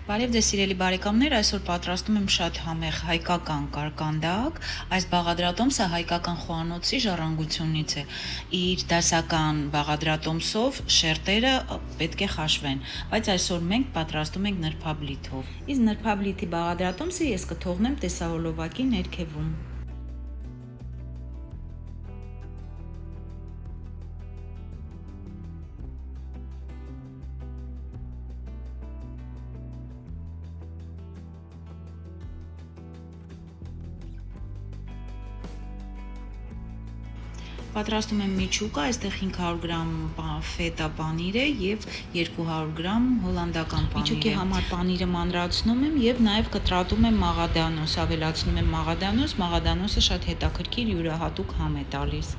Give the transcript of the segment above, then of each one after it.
Բարև ձեզ սիրելի բարեկամներ, այսօր պատրաստում եմ շատ համեղ հայկական կարկանդակ, այս բաղադրատոմսը հայկական խոհանոցի ժառանգությունից է, իր դասական բաղադրատոմսով շերտերը պետք է խաշվեն, բայց այսօր մենք պատրաստում ենք նրբաբլիթով, իսկ նրբաբլիթի բաղադրատոմսը ես կթողնեմ տեսահոլովակի ներքևում։ Պատրաստում եմ միջուկը, այստեղ 500 գրամ ֆետա պանիր է եւ 200 գրամ հոլանդական պանիր է։ Միջուկի համար պանիրը մանրացնում եմ եւ նաեւ կտրատում եմ մաղադանոս, ավելացնում եմ մաղադանոսը շատ հետաքրքիր յուրահատուկ համ է տալիս։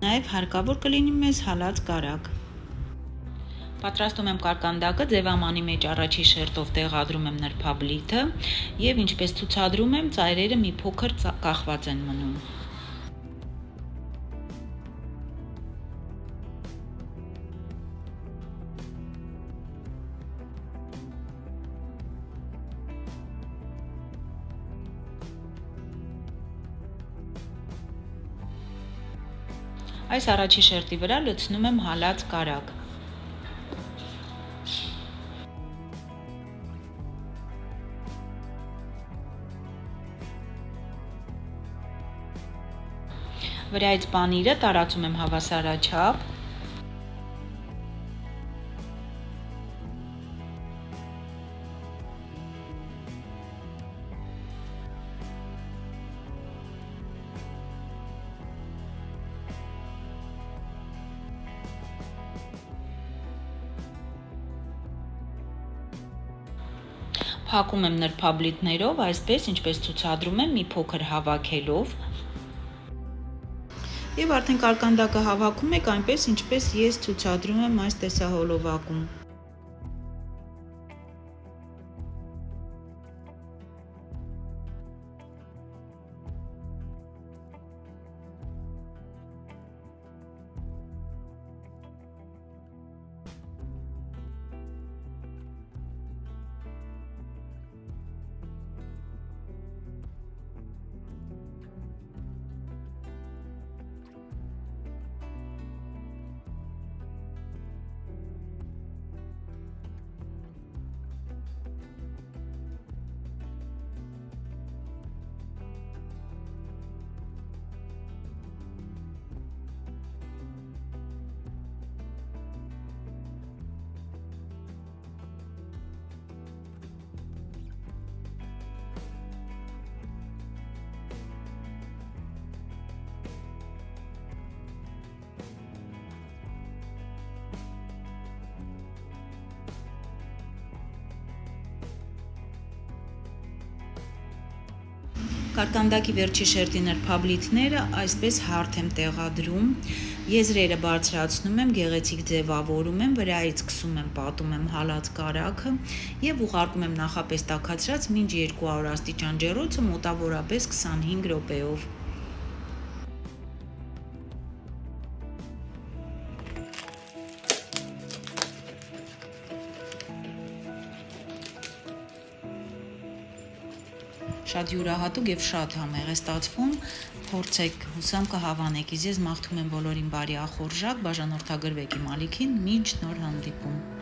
Նաեւ հարկավոր կլինի մեզ հալած կարագ։ Պատրաստում եմ կարկանդակը, ձևամանի մեջ առաջի շերտով տեղադրում եմ նրբաբլիթը եւ ինչպես ցուցադրում եմ, ծայրերը մի փոքր կախված են մնում։ Այս առաջի շերտի վրա լցնում եմ հալած կարագ։ Վրայից պանիրը տարածում եմ հավասարաչափ։ Փակում եմ նրբաբլիթներով, այսպես ինչպես ցուցադրում եմ, մի փոքր հավաքելով։ Եվ արդեն կարկանդակը հավաքում եք այնպես, ինչպես ես ցուցադրում եմ այս տեսահոլովակում։ Կարկանդակի վերջի շերտի նրբաբլիթները այսպես հարթ եմ տեղադրում, եզրերը բարձրացնում եմ, գեղեցիկ ձևավորում եմ, վրայից սկսում եմ պատում եմ հալած կարագը եւ ուղարկում եմ նախապես տաքացրած մինչ 200 աստիճան ջեռոցը մոտավորապես 25 րոպեով։ Շատ յուրահատուկ եւ շատ համեղ է ստացվում, փորձեք, հուսամ կհավանեք, ես մաղթում եմ բոլորին բարի ախորժակ, բաժանորդագրվեք իմ ալիքին, մինչ նոր հանդիպում։